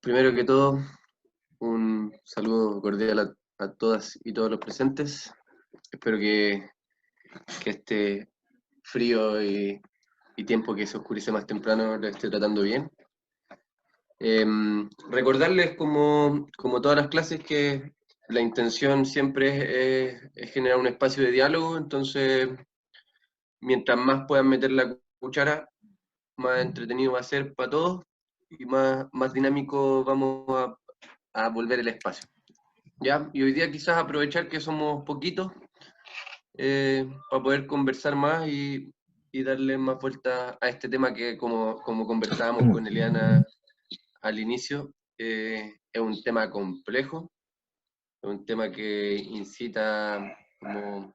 Primero que todo, un saludo cordial a todas y todos los presentes. Espero que este frío y tiempo que se oscurece más temprano lo esté tratando bien. Recordarles, como todas las clases, que la intención siempre es generar un espacio de diálogo, entonces mientras más puedan meter la cuchara, más entretenido va a ser para todos y más dinámico vamos a volver el espacio. ¿Ya? Y hoy día quizás aprovechar que somos poquitos para poder conversar más y darle más vuelta a este tema que, como conversábamos con Eliana al inicio, es un tema complejo, es un tema que incita como,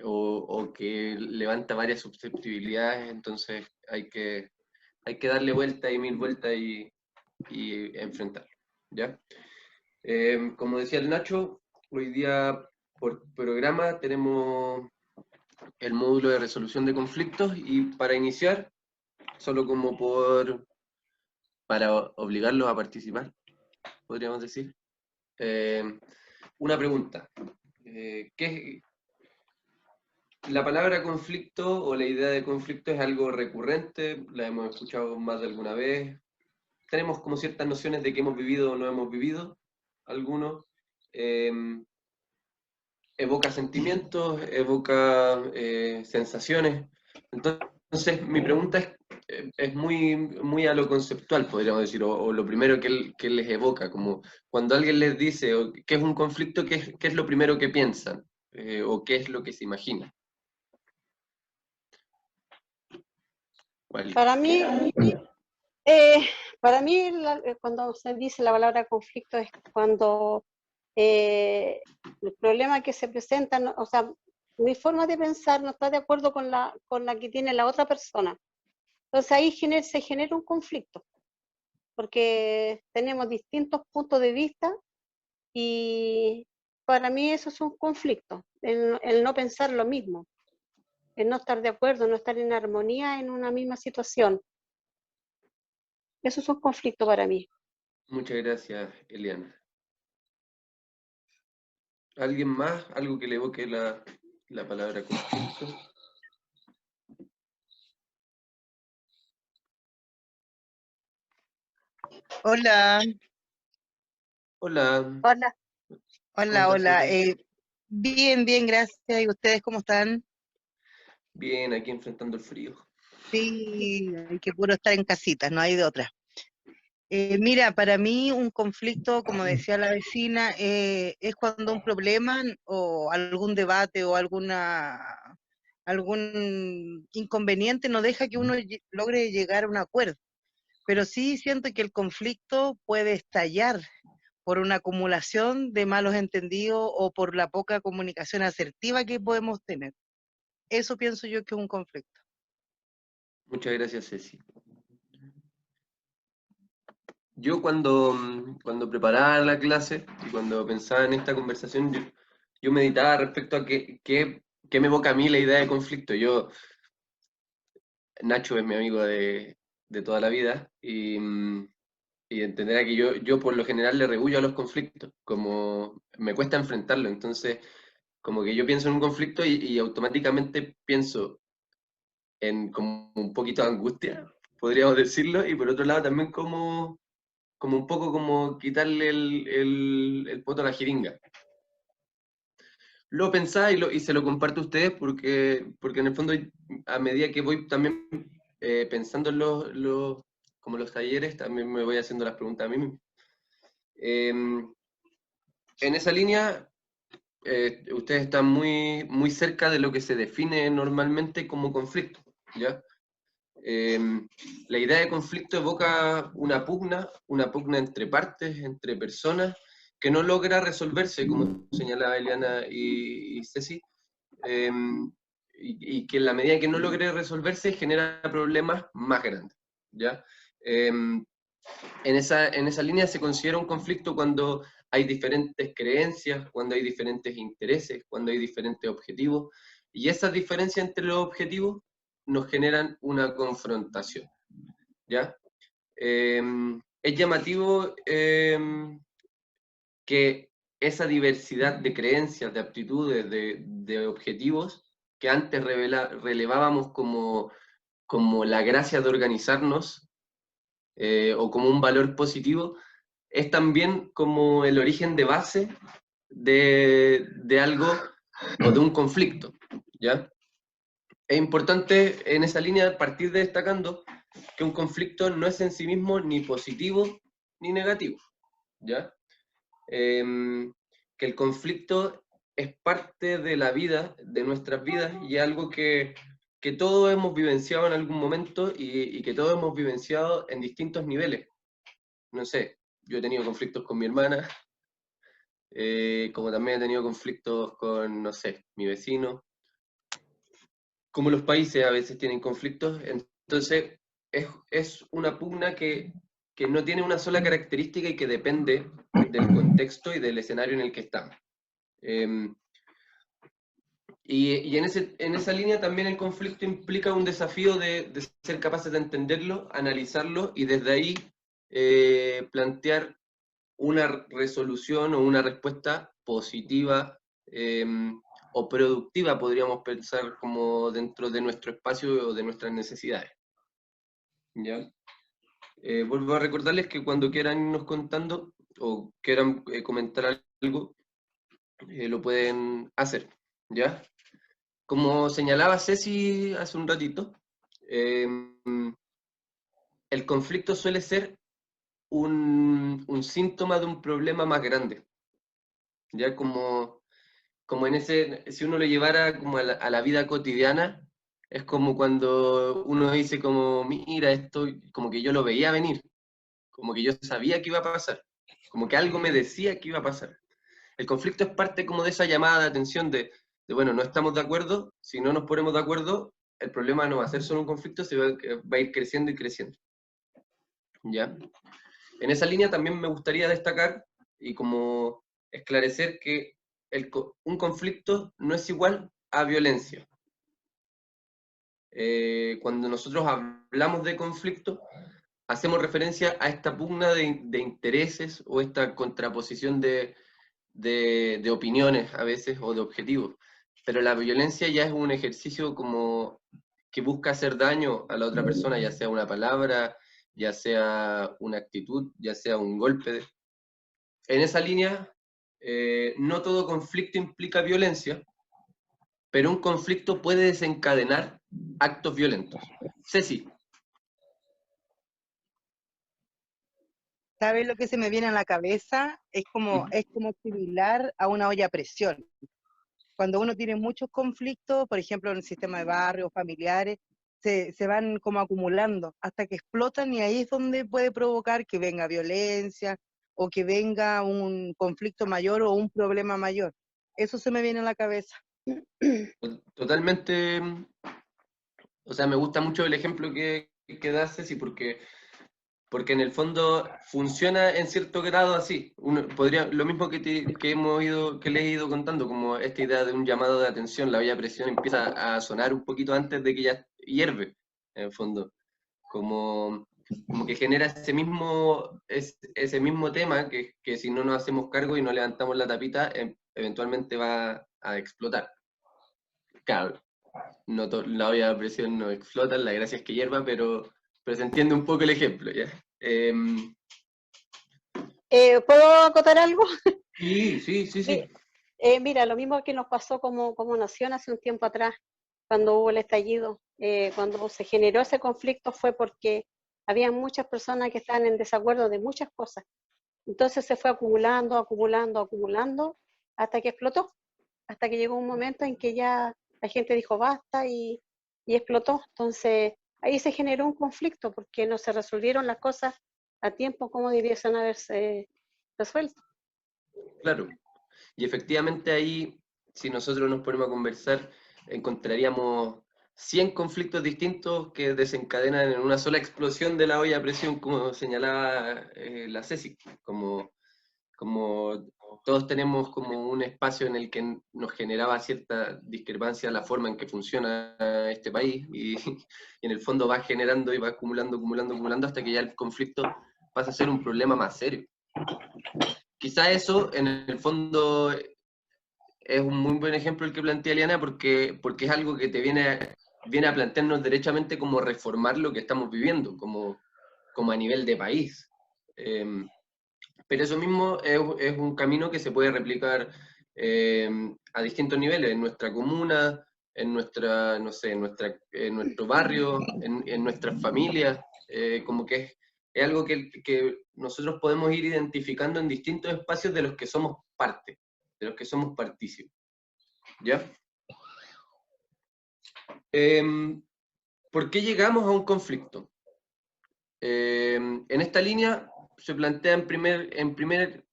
o que levanta varias susceptibilidades, entonces hay que darle vuelta y mil vueltas y enfrentarlo. ¿Ya? Como decía el Nacho, hoy día por programa tenemos el módulo de resolución de conflictos y para iniciar, solo como para obligarlos a participar, podríamos decir, eh, una pregunta. ¿Qué la palabra conflicto o la idea de conflicto es algo recurrente? La hemos escuchado más de alguna vez. Tenemos como ciertas nociones de que hemos vivido o no hemos vivido, algunos. Eh, Evoca sentimientos, evoca sensaciones. Entonces, mi pregunta es muy a lo conceptual, podríamos decir, o lo primero que les evoca, como cuando alguien les dice qué es un conflicto, qué es lo primero que piensan, o qué es lo que se imagina. Para mí, Cualquiera. eh, cuando se dice la palabra conflicto es cuando el problema que se presenta, o sea, mi forma de pensar no está de acuerdo con la que tiene la otra persona. Entonces ahí se genera un conflicto, porque tenemos distintos puntos de vista y para mí eso es un conflicto, el no pensar lo mismo, el no estar de acuerdo, no estar en armonía en una misma situación. Eso es un conflicto para mí. Muchas gracias, Eliana. ¿Alguien más? ¿Algo que le evoque la palabra conflicto? Hola, Hola, Hola. ¿cómo hola, estás, hola. Ceci? Bien, bien, gracias. ¿Y ustedes cómo están? Bien, aquí enfrentando el frío. Sí, hay que puro estar en casitas, no hay de otra. Mira, para mí un conflicto, como decía la vecina, es cuando un problema o algún debate o algún inconveniente no deja que uno logre llegar a un acuerdo. Pero sí siento que el conflicto puede estallar por una acumulación de malos entendidos o por la poca comunicación asertiva que podemos tener. Eso pienso yo que es un conflicto. Muchas gracias, Ceci. Yo cuando preparaba la clase y cuando pensaba en esta conversación, yo meditaba respecto a qué me evoca a mí la idea de conflicto. Nacho es mi amigo de toda la vida y entenderá que yo por lo general le rehuyo a los conflictos, como me cuesta enfrentarlo. Entonces, como que yo pienso en un conflicto y automáticamente pienso en como un poquito de angustia, podríamos decirlo, y por otro lado también como un poco como quitarle el poto a la jeringa. Lo pensaba y se lo comparto a ustedes porque en el fondo a medida que voy también pensando en como los talleres, también me voy haciendo las preguntas a mí mismo. En esa línea, ustedes están muy cerca de lo que se define normalmente como conflicto, ¿ya? Eh, la idea de conflicto evoca una pugna entre partes, entre personas, que no logra resolverse, como señalaba Eliana y Ceci, eh, y que en la medida que no logre resolverse genera problemas más grandes. ¿Ya? En esa línea se considera un conflicto cuando hay diferentes creencias, cuando hay diferentes intereses, cuando hay diferentes objetivos, y esas diferencias entre los objetivos nos generan una confrontación, ¿ya? es llamativo que esa diversidad de creencias, de aptitudes, de objetivos, que antes relevábamos como la gracia de organizarnos, o como un valor positivo, es también como el origen de base de algo o de un conflicto, ¿ya? Es importante en esa línea partir destacando que un conflicto no es en sí mismo ni positivo ni negativo, ¿ya? Que el conflicto es parte de la vida, de nuestras vidas, y es algo que todos hemos vivenciado en algún momento y que todos hemos vivenciado en distintos niveles. No sé, yo he tenido conflictos con mi hermana, como también he tenido conflictos con, no sé, mi vecino, como los países a veces tienen conflictos, entonces es una pugna que no tiene una sola característica y que depende del contexto y del escenario en el que estamos. Y en esa línea también el conflicto implica un desafío de ser capaces de entenderlo, analizarlo y desde ahí plantear una resolución o una respuesta positiva o productiva, podríamos pensar, como dentro de nuestro espacio o de nuestras necesidades. ¿Ya? Vuelvo a recordarles que cuando quieran irnos contando o quieran comentar algo, lo pueden hacer. ¿Ya? Como señalaba Ceci hace un ratito, el conflicto suele ser un síntoma de un problema más grande. Ya como en ese, si uno lo llevara como a la vida cotidiana, es como cuando uno dice como, mira, esto, como que yo lo veía venir, como que yo sabía que iba a pasar, como que algo me decía que iba a pasar. El conflicto es parte como de esa llamada de atención bueno, no estamos de acuerdo, si no nos ponemos de acuerdo, el problema no va a ser solo un conflicto, va a ir creciendo y creciendo. ¿Ya? En esa línea también me gustaría destacar y como esclarecer que un conflicto no es igual a violencia. Cuando nosotros hablamos de conflicto, hacemos referencia a esta pugna de intereses o esta contraposición de opiniones a veces o de objetivos. Pero la violencia ya es un ejercicio como que busca hacer daño a la otra persona, ya sea una palabra, ya sea una actitud, ya sea un golpe. En esa línea, no todo conflicto implica violencia, pero un conflicto puede desencadenar actos violentos. Ceci. ¿Sabes lo que se me viene a la cabeza? Es como similar a una olla a presión. Cuando uno tiene muchos conflictos, por ejemplo, en el sistema de barrios, familiares, se van como acumulando hasta que explotan y ahí es donde puede provocar que venga violencia o que venga un conflicto mayor o un problema mayor. Eso se me viene a la cabeza. Totalmente, o sea, me gusta mucho el ejemplo que das, Ceci, porque en el fondo funciona en cierto grado así. Lo mismo que que les he ido contando, como esta idea de un llamado de atención, la olla de presión empieza a sonar un poquito antes de que ya hierve, en el fondo. Como que genera ese mismo tema que si no nos hacemos cargo y no levantamos la tapita, eventualmente va a explotar. Claro, la olla de presión no explota, la gracia es que hierva, pero se entiende un poco el ejemplo, ¿ya? ¿Puedo acotar algo? Sí, sí, sí, sí. Mira, lo mismo que nos pasó como nación hace un tiempo atrás, cuando hubo el estallido, cuando se generó ese conflicto fue porque había muchas personas que estaban en desacuerdo de muchas cosas. Entonces se fue acumulando, acumulando, acumulando, hasta que explotó, hasta que llegó un momento en que ya la gente dijo basta y explotó. Entonces ahí se generó un conflicto porque no se resolvieron las cosas a tiempo como debiesen haberse resuelto. Claro. Y efectivamente ahí, si nosotros nos ponemos a conversar, encontraríamos 100 conflictos distintos que desencadenan en una sola explosión de la olla a presión, como señalaba la Ceci, como todos tenemos como un espacio en el que nos generaba cierta discrepancia la forma en que funciona este país y en el fondo va generando y va acumulando, acumulando, acumulando hasta que ya el conflicto pasa a ser un problema más serio. Quizá eso, en el fondo, es un muy buen ejemplo el que plantea Eliana, porque es algo que te viene a plantearnos derechamente cómo reformar lo que estamos viviendo, como a nivel de país. Pero eso mismo es un camino que se puede replicar a distintos niveles, en nuestra comuna, en nuestra, no sé, en nuestro barrio, en nuestras familias, como que es algo que nosotros podemos ir identificando en distintos espacios de los que somos parte, de los que somos partícipes. ¿Ya? ¿Por qué llegamos a un conflicto? En esta línea se plantea en primer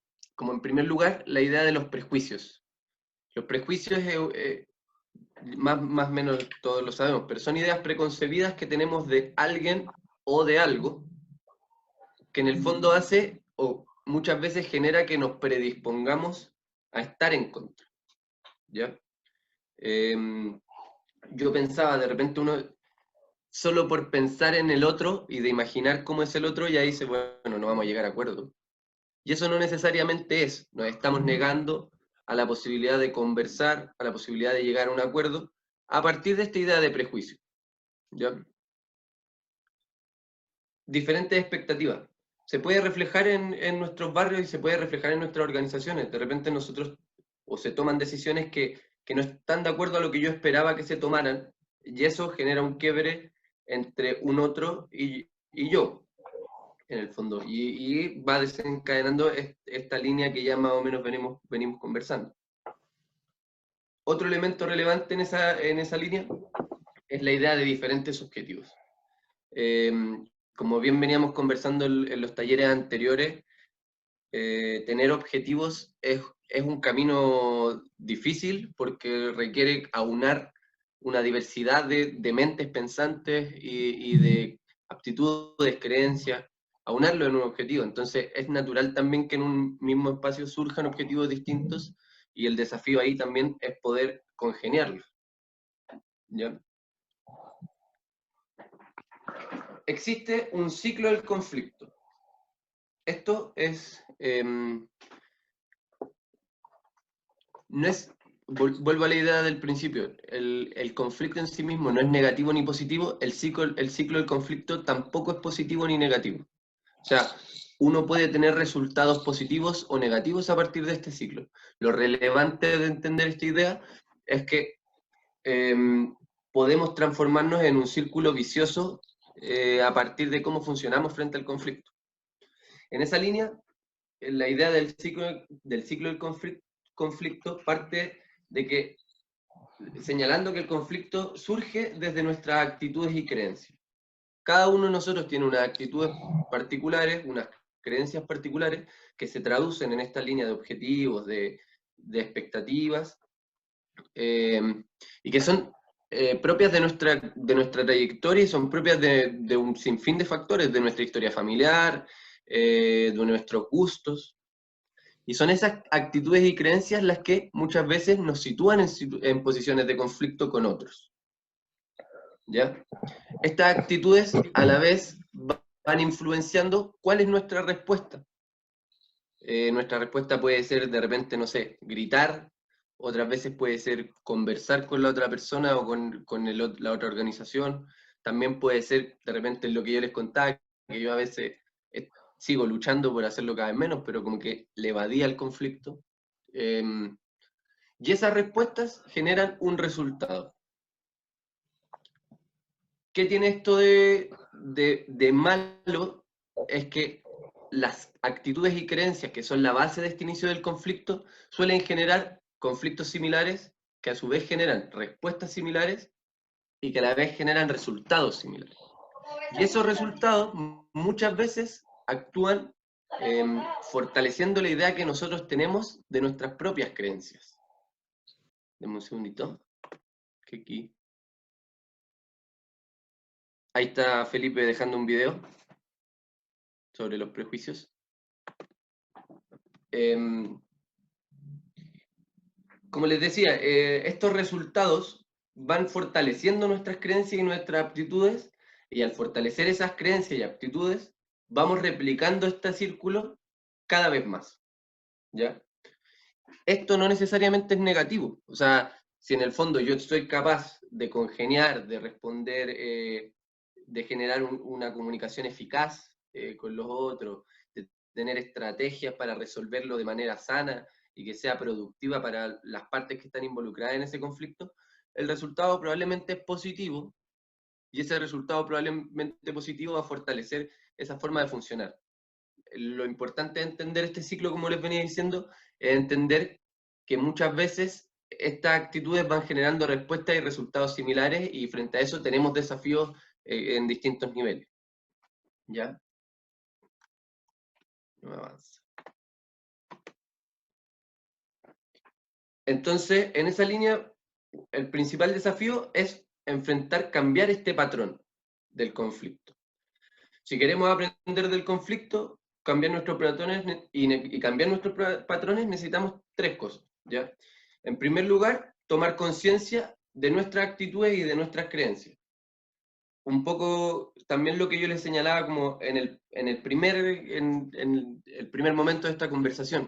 lugar la idea de los prejuicios. Los prejuicios, más o menos todos lo sabemos, pero son ideas preconcebidas que tenemos de alguien o de algo, que en el fondo hace, o muchas veces genera que nos predispongamos a estar en contra. ¿Ya? Yo pensaba, de repente uno, solo por pensar en el otro y de imaginar cómo es el otro, ya dice, bueno, no vamos a llegar a acuerdo. Y eso no necesariamente es, nos estamos negando a la posibilidad de conversar, a la posibilidad de llegar a un acuerdo, a partir de esta idea de prejuicio. ¿Ya? Diferentes expectativas. Se puede reflejar en nuestros barrios y se puede reflejar en nuestras organizaciones. De repente nosotros, o se toman decisiones que no están de acuerdo a lo que yo esperaba que se tomaran, y eso genera un quiebre entre un otro y yo, en el fondo, y va desencadenando esta línea que ya más o menos venimos conversando. Otro elemento relevante en esa línea es la idea de diferentes objetivos. Como bien veníamos conversando en los talleres anteriores, tener objetivos es un camino difícil porque requiere aunar una diversidad de mentes pensantes y de aptitudes, creencias, aunarlo en un objetivo. Entonces es natural también que en un mismo espacio surjan objetivos distintos y el desafío ahí también es poder congeniarlos. ¿Ya? Existe un ciclo del conflicto. Esto es, no es, vuelvo a la idea del principio, el conflicto en sí mismo no es negativo ni positivo, el ciclo del conflicto tampoco es positivo ni negativo. O sea, uno puede tener resultados positivos o negativos a partir de este ciclo. Lo relevante de entender esta idea es que podemos transformarnos en un círculo vicioso a partir de cómo funcionamos frente al conflicto. En esa línea, la idea del ciclo del conflicto parte de que, señalando que el conflicto surge desde nuestras actitudes y creencias. Cada uno de nosotros tiene unas actitudes particulares, unas creencias particulares, que se traducen en esta línea de objetivos, de expectativas, y que son propias de nuestra trayectoria y son propias de un sinfín de factores, de nuestra historia familiar, de nuestros gustos. Y son esas actitudes y creencias las que muchas veces nos sitúan en posiciones de conflicto con otros. ¿Ya? Estas actitudes a la vez van influenciando cuál es nuestra respuesta. Nuestra respuesta puede ser de repente, no sé, gritar, otras veces puede ser conversar con la otra persona o con la otra organización, también puede ser de repente lo que yo les contaba, que yo a veces sigo luchando por hacerlo cada vez menos, pero como que le evadía el conflicto. Y esas respuestas generan un resultado. ¿Qué tiene esto de malo? Es que las actitudes y creencias que son la base de este inicio del conflicto suelen generar conflictos similares que a su vez generan respuestas similares y que a la vez generan resultados similares. Y esos resultados muchas veces actúan fortaleciendo la idea que nosotros tenemos de nuestras propias creencias. Deme un segundito. Que aquí. Ahí está Felipe dejando un video sobre los prejuicios. Como les decía, estos resultados van fortaleciendo nuestras creencias y nuestras aptitudes, y al fortalecer esas creencias y aptitudes, vamos replicando este círculo cada vez más, ¿ya? Esto no necesariamente es negativo, o sea, si en el fondo yo soy capaz de congeniar, de responder, de generar una comunicación eficaz con los otros, de tener estrategias para resolverlo de manera sana y que sea productiva para las partes que están involucradas en ese conflicto, el resultado probablemente es positivo, y ese resultado probablemente positivo va a fortalecer esa forma de funcionar. Lo importante de entender este ciclo, como les venía diciendo, es entender que muchas veces estas actitudes van generando respuestas y resultados similares, y frente a eso tenemos desafíos en distintos niveles. ¿Ya? No avanza. Entonces, en esa línea, el principal desafío es cambiar este patrón del conflicto. Si queremos aprender del conflicto, cambiar nuestros patrones y cambiar nuestros patrones, necesitamos tres cosas, ¿ya? En primer lugar, tomar conciencia de nuestras actitudes y de nuestras creencias. Un poco también lo que yo les señalaba como en el primer momento de esta conversación.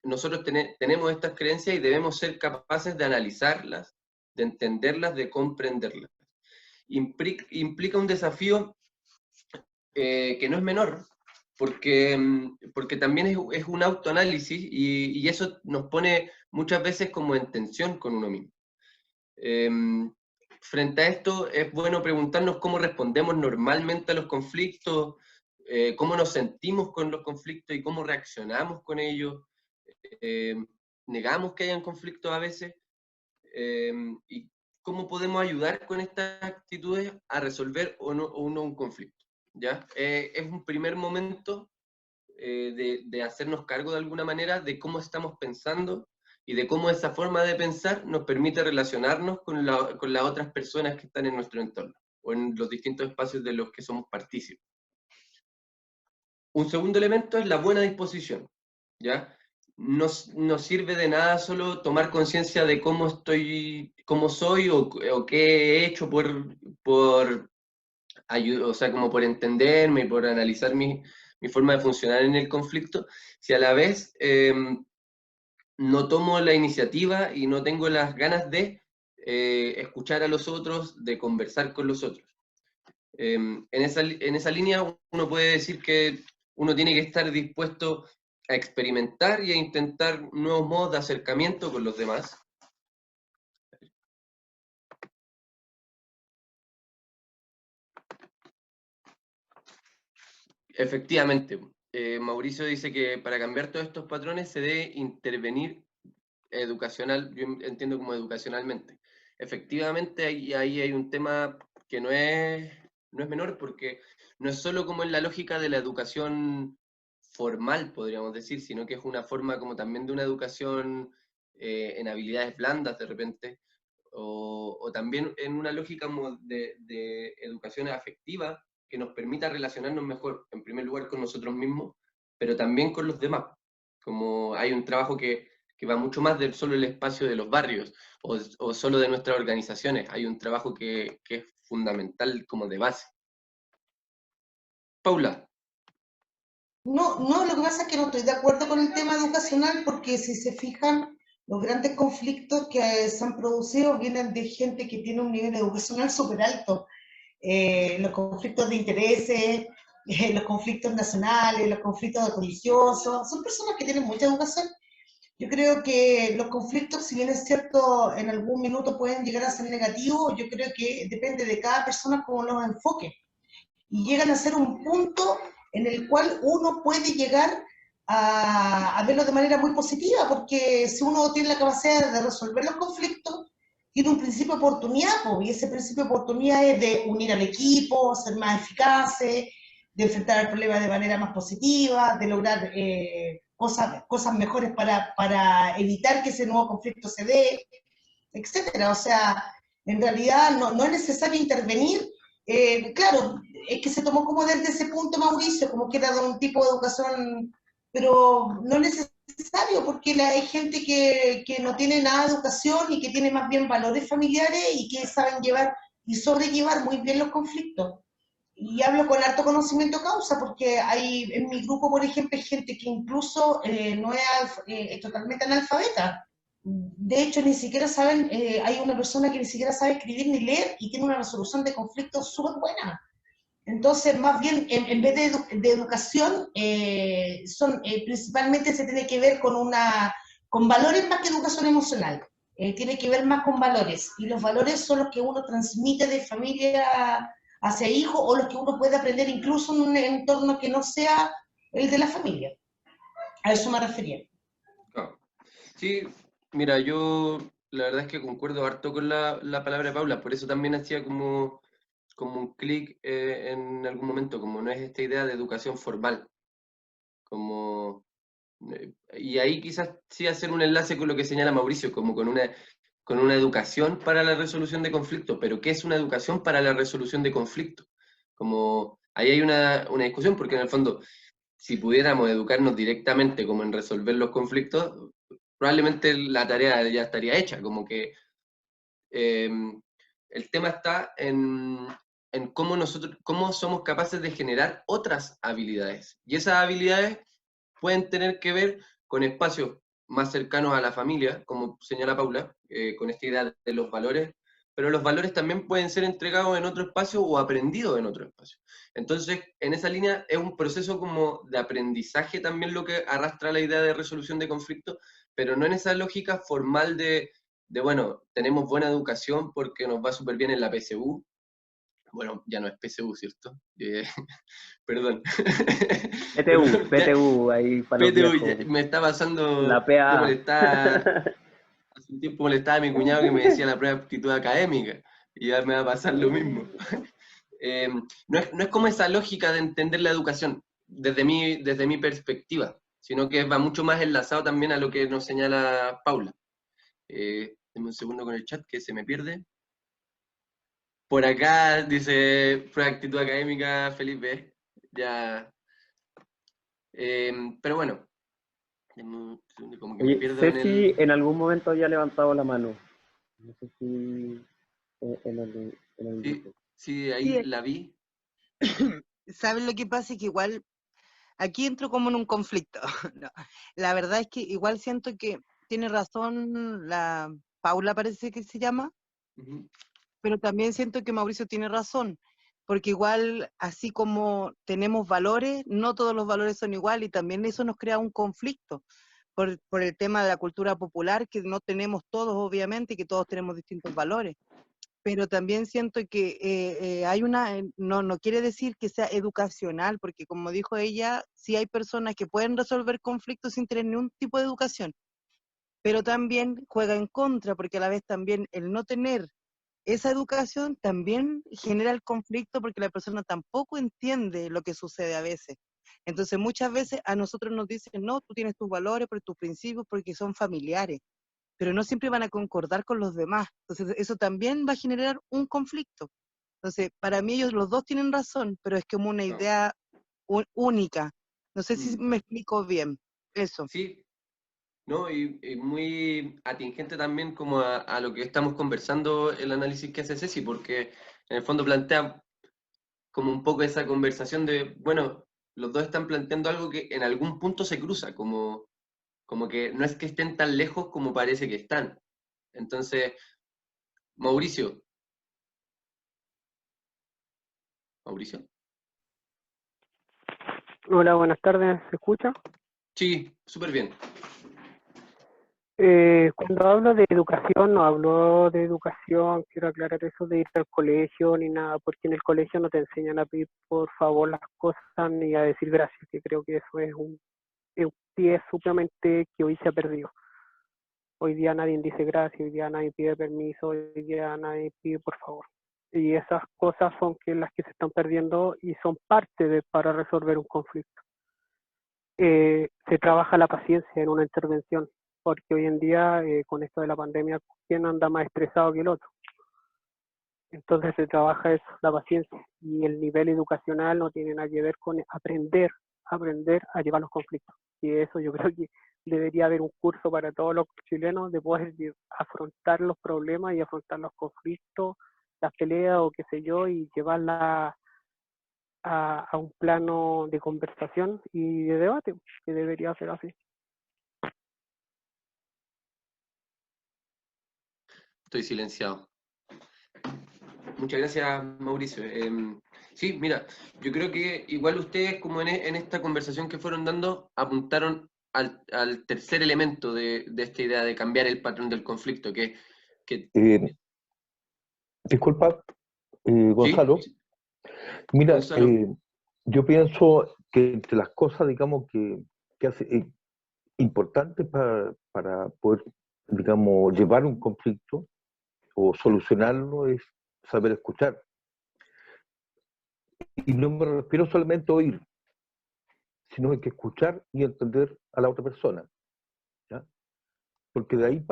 Nosotros tenemos estas creencias y debemos ser capaces de analizarlas, de entenderlas, de comprenderlas. Implica un desafío que no es menor, porque también es un autoanálisis, y eso nos pone muchas veces como en tensión con uno mismo. Frente a esto es bueno preguntarnos cómo respondemos normalmente a los conflictos, cómo nos sentimos con los conflictos y cómo reaccionamos con ellos. Negamos que hayan conflictos a veces, y cómo podemos ayudar con estas actitudes a resolver o no un conflicto. ¿Ya? Es un primer momento de hacernos cargo de alguna manera de cómo estamos pensando y de cómo esa forma de pensar nos permite relacionarnos con las otras personas que están en nuestro entorno o en los distintos espacios de los que somos partícipes. Un segundo elemento es la buena disposición, ¿ya? No sirve de nada solo tomar conciencia de cómo soy o qué he hecho por o sea, como por entenderme y por analizar mi forma de funcionar en el conflicto, si a la vez no tomo la iniciativa y no tengo las ganas de escuchar a los otros, de conversar con los otros. En esa línea uno puede decir que uno tiene que estar dispuesto a experimentar y a intentar nuevos modos de acercamiento con los demás. Efectivamente, Mauricio dice que para cambiar todos estos patrones se debe intervenir yo entiendo como educacionalmente. Efectivamente, ahí hay un tema que no es menor, porque no es solo como en la lógica de la educación formal, podríamos decir, sino que es una forma como también de una educación en habilidades blandas de repente, o también en una lógica como de educación afectiva que nos permita relacionarnos mejor, en primer lugar con nosotros mismos, pero también con los demás. Como hay un trabajo que va mucho más del solo el espacio de los barrios o solo de nuestras organizaciones. Hay un trabajo que es fundamental como de base. Paula. No, lo que pasa es que no estoy de acuerdo con el tema educacional, porque si se fijan, los grandes conflictos que se han producido vienen de gente que tiene un nivel educacional súper alto. Los conflictos de intereses, los conflictos nacionales, los conflictos religiosos, son personas que tienen mucha educación. Yo creo que los conflictos, si bien es cierto, en algún minuto pueden llegar a ser negativos, yo creo que depende de cada persona cómo los enfoque. Y llegan a ser un punto en el cual uno puede llegar a verlo de manera muy positiva, porque si uno tiene la capacidad de resolver los conflictos, tiene un principio de oportunidad, y ese principio de oportunidad es de unir al equipo, ser más eficaces, de enfrentar el problema de manera más positiva, de lograr cosas mejores para evitar que ese nuevo conflicto se dé, etcétera. O sea, en realidad no es necesario intervenir. Claro, es que se tomó como desde ese punto, Mauricio, como que era de un tipo de educación, pero no es necesario, porque hay gente que no tiene nada de educación y que tiene más bien valores familiares y que saben llevar y sobrellevar muy bien los conflictos. y hablo con harto conocimiento de causa, porque hay en mi grupo, por ejemplo, hay gente que incluso no es, es totalmente analfabeta. De hecho, ni siquiera saben, hay una persona que ni siquiera sabe escribir ni leer y tiene una resolución de conflictos súper buena. Entonces, más bien, en vez de educación, principalmente se tiene que ver con valores más que educación emocional. Tiene que ver más con valores. Y los valores son los que uno transmite de familia hacia hijo o los que uno puede aprender incluso en un entorno que no sea el de la familia. A eso me refería. Ah, sí, mira, yo la verdad es que concuerdo harto con la palabra de Paula, por eso también hacía como un clic en algún momento, como no es esta idea de educación formal, como, y ahí quizás sí hacer un enlace con lo que señala Mauricio, como con una educación para la resolución de conflictos, pero ¿qué es una educación para la resolución de conflictos? Como ahí hay una discusión, porque en el fondo, si pudiéramos educarnos directamente como en resolver los conflictos, probablemente la tarea ya estaría hecha, como que eh, el tema está en cómo nosotros, cómo somos capaces de generar otras habilidades. Y esas habilidades pueden tener que ver con espacios más cercanos a la familia, como señala Paula, con esta idea de los valores, pero los valores también pueden ser entregados en otro espacio o aprendidos en otro espacio. Entonces, en esa línea es un proceso como de aprendizaje también lo que arrastra la idea de resolución de conflictos, pero no en esa lógica formal bueno, tenemos buena educación porque nos va súper bien en la PSU. Bueno, ya no es PSU, ¿cierto? Perdón. PTU, PTU, ahí para los PTU, viejos. me está pasando, La yo PA. molestaba, hace un tiempo molestaba a mi cuñado que me decía la prueba de aptitud académica, y ya me va a pasar lo mismo. No es como esa lógica de entender la educación desde mi perspectiva, sino que va mucho más enlazado también a lo que nos señala Paula. Deme un segundo con el chat que se me pierde. Por acá dice prueba de actitud académica, Felipe. Ya. Pero bueno, deme un segundo, como que me Oye, pierdo en Ceci el. en algún momento había levantado la mano. No sé si en el Sí, grupo. sí, ahí Sí, la vi. ¿sabes lo que pasa? Es que igual aquí entro como en un conflicto. No, la verdad es que igual siento que tiene razón la Paula, parece que se llama, Ujú. pero también siento que Mauricio tiene razón, porque igual, así como tenemos valores, no todos los valores son iguales y también eso nos crea un conflicto por el tema de la cultura popular, que no tenemos todos, obviamente, y que todos tenemos distintos valores. Pero también siento que hay no quiere decir que sea educacional, porque como dijo ella, sí hay personas que pueden resolver conflictos sin tener ningún tipo de educación, pero también juega en contra, porque a la vez también el no tener esa educación también genera el conflicto porque la persona tampoco entiende lo que sucede a veces. Entonces muchas veces a nosotros nos dicen, no, tú tienes tus valores, por tus principios, porque son familiares, pero no siempre van a concordar con los demás. Entonces eso también va a generar un conflicto. Entonces, para mí ellos los dos tienen razón, pero es como una No. idea única. No sé si Mm. me explico bien. Eso. Sí, ¿no? Y muy atingente también como a lo que estamos conversando, el análisis que hace Ceci, porque en el fondo plantea como un poco esa conversación de, bueno, los dos están planteando algo que en algún punto se cruza, como que no es que estén tan lejos como parece que están. Entonces, Mauricio, Mauricio. Hola, buenas tardes, ¿se escucha? Sí, súper bien. Cuando hablo de educación, no hablo de educación, quiero aclarar eso de ir al colegio ni nada, porque en el colegio no te enseñan a pedir por favor las cosas ni a decir gracias, que creo que eso es un pie sumamente que hoy se ha perdido. Hoy día nadie dice gracias, hoy día nadie pide permiso, hoy día nadie pide por favor. Y esas cosas son las que se están perdiendo y son para resolver un conflicto. Se trabaja la paciencia en una intervención, porque hoy en día, con esto de la pandemia, ¿quién anda más estresado que el otro? Entonces se trabaja eso, la paciencia, y el nivel educacional no tiene nada que ver con aprender a llevar los conflictos. Y eso yo creo que debería haber un curso para todos los chilenos de poder afrontar los problemas y afrontar los conflictos, las peleas o qué sé yo, y llevarla a un plano de conversación y de debate, que debería ser así. Estoy silenciado. Muchas gracias, Mauricio. Sí, mira, yo creo que igual ustedes, como en esta conversación que fueron dando, apuntaron al tercer elemento de esta idea de cambiar el patrón del conflicto, que Disculpa, ¿sí? Gonzalo. Mira, Gonzalo. yo pienso que entre las cosas, digamos, que hace importantes para poder, digamos, llevar un conflicto o solucionarlo es saber escuchar. Y no me refiero solamente a oír, sino hay que escuchar y entender a la otra persona, ¿ya? Porque de ahí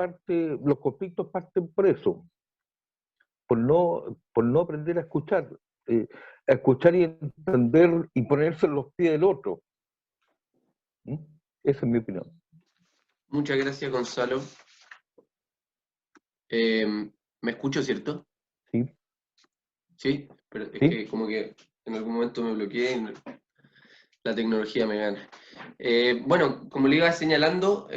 los conflictos parten por eso, por no aprender a escuchar y entender y ponerse en los pies del otro. ¿Mm? Esa es mi opinión. Muchas gracias, Gonzalo. ¿Me escucho, cierto? Sí. Sí, pero es ¿Sí? que como que en algún momento me bloqueé y la tecnología me gana. Bueno, como le iba señalando,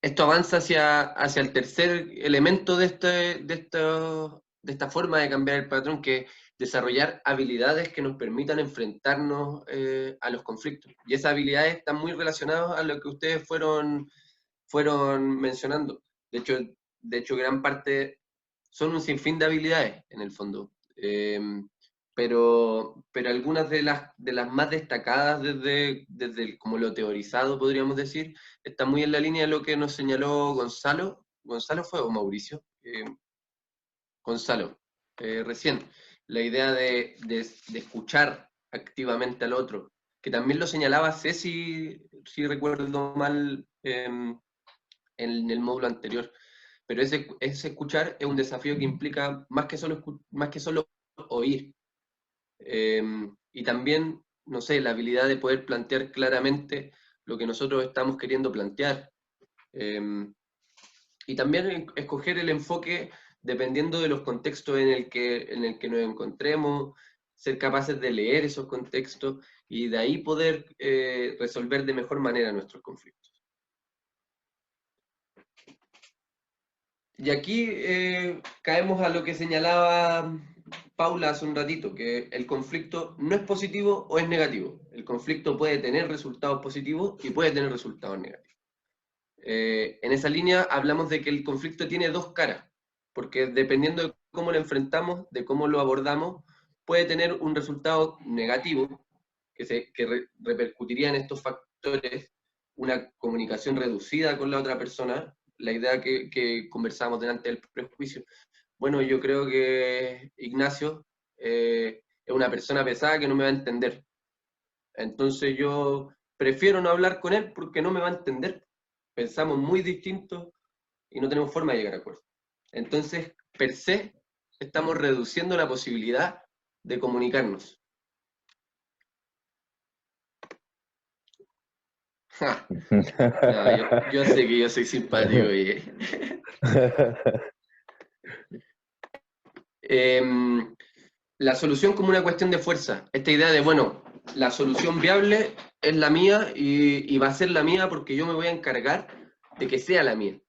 esto avanza hacia el tercer elemento de esta forma de cambiar el patrón, que es desarrollar habilidades que nos permitan enfrentarnos a los conflictos. Y esas habilidades están muy relacionadas a lo que ustedes fueron mencionando. De hecho, gran parte son un sinfín de habilidades, en el fondo. Pero algunas de las más destacadas desde como lo teorizado, podríamos decir, está muy en la línea de lo que nos señaló Gonzalo. ¿Gonzalo fue o Mauricio? Gonzalo, recién. La idea de escuchar activamente al otro, que también lo señalaba Ceci, si recuerdo mal, en el módulo anterior. Pero ese escuchar es un desafío que implica más que solo oír. Y también, no sé, la habilidad de poder plantear claramente lo que nosotros estamos queriendo plantear. Y también escoger el enfoque dependiendo de los contextos en el que nos encontremos, ser capaces de leer esos contextos y de ahí poder resolver de mejor manera nuestros conflictos. Y aquí caemos a lo que señalaba Paula hace un ratito, que el conflicto no es positivo o es negativo. El conflicto puede tener resultados positivos y puede tener resultados negativos. En esa línea hablamos de que el conflicto tiene dos caras, porque dependiendo de cómo lo enfrentamos, de cómo lo abordamos, puede tener un resultado negativo que repercutiría en estos factores, una comunicación reducida con la otra persona, la idea que conversamos delante del prejuicio. Bueno, yo creo que Ignacio es una persona pesada que no me va a entender. Entonces yo prefiero no hablar con él porque no me va a entender. Pensamos muy distintos y no tenemos forma de llegar a acuerdo. Entonces, per se, estamos reduciendo la posibilidad de comunicarnos. Ja. No, yo sé que yo soy simpático y... La solución como una cuestión de fuerza. Esta idea de, bueno, la solución viable es la mía y va a ser la mía porque yo me voy a encargar de que sea la mía.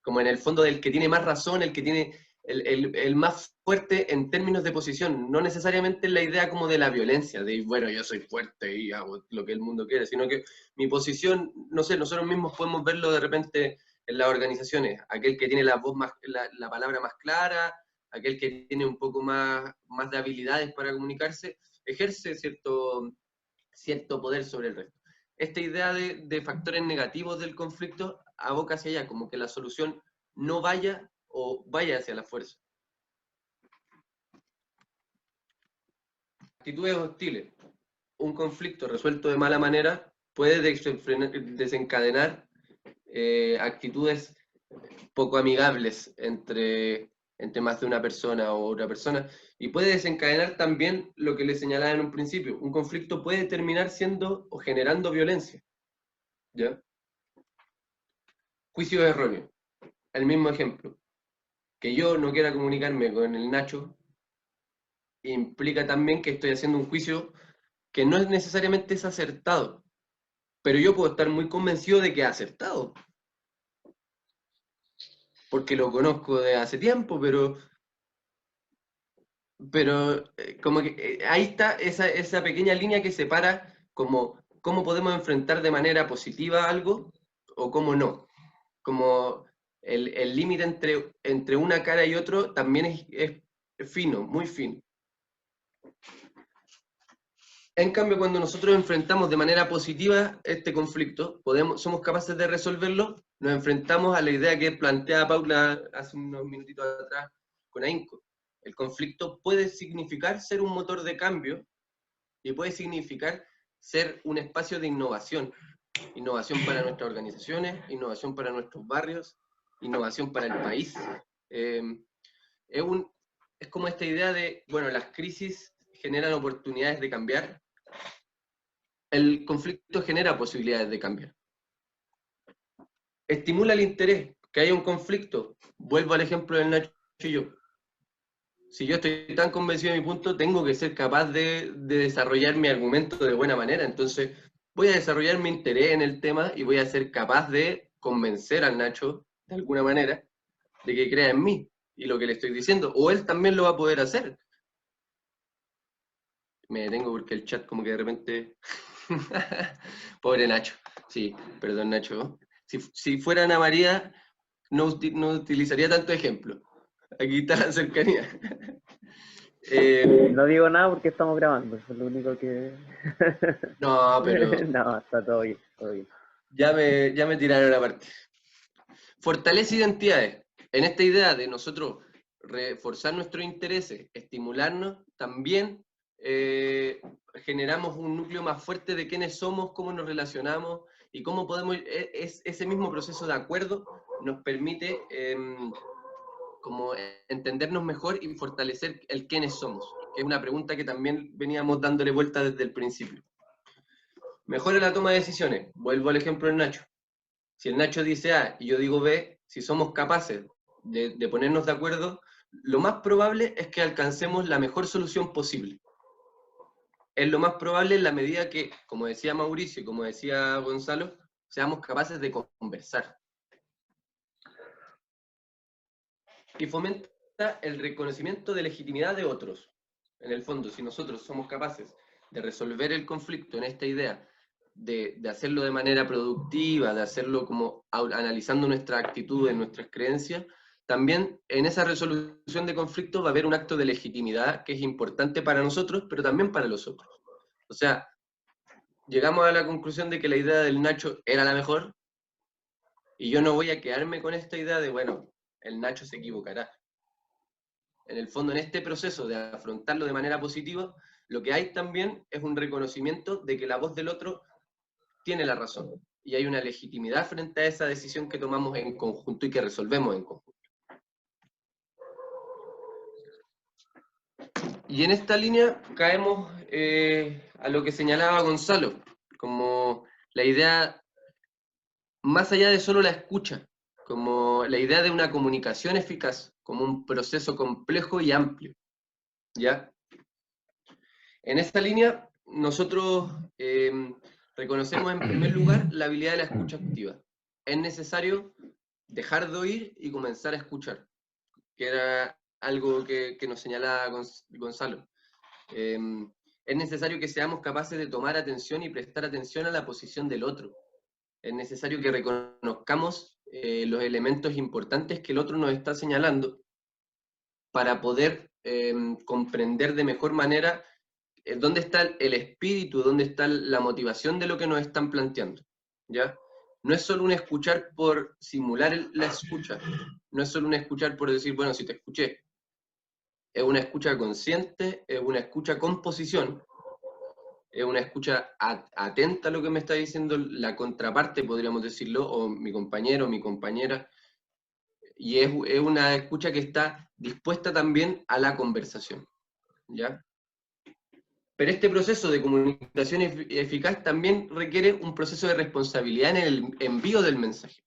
Como en el fondo del que tiene más razón, el que tiene el más fuerte en términos de posición. No necesariamente la idea como de la violencia, de, bueno, yo soy fuerte y hago lo que el mundo quiere, sino que mi posición, no sé, nosotros mismos podemos verlo de repente en las organizaciones. Aquel que tiene la voz más, la palabra más clara, aquel que tiene un poco más de habilidades para comunicarse, ejerce cierto poder sobre el resto. Esta idea de factores negativos del conflicto aboca hacia allá, como que la solución no vaya o vaya hacia la fuerza. Actitudes hostiles. Un conflicto resuelto de mala manera puede desencadenar actitudes poco amigables entre más de una persona o otra persona, y puede desencadenar también lo que le señalaba en un principio. Un conflicto puede terminar siendo o generando violencia. ¿Ya? Juicio erróneo. El mismo ejemplo. Que yo no quiera comunicarme con el Nacho implica también que estoy haciendo un juicio que no necesariamente es acertado, pero yo puedo estar muy convencido de que es acertado, porque lo conozco de hace tiempo, pero como que ahí está esa pequeña línea que separa como cómo podemos enfrentar de manera positiva algo o cómo no. Como el límite entre una cara y otro también es fino, muy fino. En cambio, cuando nosotros enfrentamos de manera positiva este conflicto, somos capaces de resolverlo, nos enfrentamos a la idea que planteaba Paula hace unos minutitos atrás con AINCO. El conflicto puede significar ser un motor de cambio y puede significar ser un espacio de innovación. Innovación para nuestras organizaciones, innovación para nuestros barrios, innovación para el país. Es como esta idea de, bueno, las crisis generan oportunidades de cambiar, el conflicto genera posibilidades de cambiar. Estimula el interés, que haya un conflicto. Vuelvo al ejemplo del Nacho y yo. Si yo estoy tan convencido de mi punto, tengo que ser capaz de desarrollar mi argumento de buena manera. Entonces, voy a desarrollar mi interés en el tema y voy a ser capaz de convencer al Nacho, de alguna manera, de que crea en mí y lo que le estoy diciendo. O él también lo va a poder hacer. Me detengo porque el chat como que de repente... Pobre Nacho. Sí, perdón Nacho. Si fuera Ana María, no utilizaría tanto ejemplo. Aquí está la cercanía. No digo nada porque estamos grabando, eso es lo único que... No, pero... No, está todo bien, todo bien. Ya me tiraron la parte. Fortalece identidades. En esta idea de nosotros reforzar nuestros intereses, estimularnos, también generamos un núcleo más fuerte de quiénes somos, cómo nos relacionamos y cómo podemos... ese mismo proceso de acuerdo nos permite como entendernos mejor y fortalecer el quiénes somos, que es una pregunta que también veníamos dándole vuelta desde el principio. Mejora la toma de decisiones. Vuelvo al ejemplo del Nacho. Si el Nacho dice A y yo digo B, si somos capaces de ponernos de acuerdo, lo más probable es que alcancemos la mejor solución posible. Es lo más probable en la medida que, como decía Mauricio y como decía Gonzalo, seamos capaces de conversar. Y fomenta el reconocimiento de legitimidad de otros. En el fondo, si nosotros somos capaces de resolver el conflicto en esta idea, de hacerlo de manera productiva, de hacerlo como analizando nuestra actitud, nuestras creencias, también en esa resolución de conflicto va a haber un acto de legitimidad que es importante para nosotros, pero también para los otros. O sea, llegamos a la conclusión de que la idea del Nacho era la mejor, y yo no voy a quedarme con esta idea de, bueno, el Nacho se equivocará. En el fondo, en este proceso de afrontarlo de manera positiva, lo que hay también es un reconocimiento de que la voz del otro tiene la razón. Y hay una legitimidad frente a esa decisión que tomamos en conjunto y que resolvemos en conjunto. Y en esta línea caemos a lo que señalaba Gonzalo, como la idea, más allá de solo la escucha, como la idea de una comunicación eficaz, como un proceso complejo y amplio. ¿Ya? En esta línea, nosotros reconocemos en primer lugar la habilidad de la escucha activa. Es necesario dejar de oír y comenzar a escuchar, que era algo que nos señalaba Gonzalo. Es necesario que seamos capaces de tomar atención y prestar atención a la posición del otro. Es necesario que reconozcamos los elementos importantes que el otro nos está señalando para poder comprender de mejor manera dónde está el espíritu, dónde está la motivación de lo que nos están planteando, ¿ya? No es solo un escuchar por simular la escucha, no es solo un escuchar por decir, bueno, si te escuché. Es una escucha consciente, es una escucha con posición, es una escucha atenta a lo que me está diciendo la contraparte, podríamos decirlo, o mi compañero, mi compañera, y es una escucha que está dispuesta también a la conversación, ¿ya? Pero este proceso de comunicación eficaz también requiere un proceso de responsabilidad en el envío del mensaje.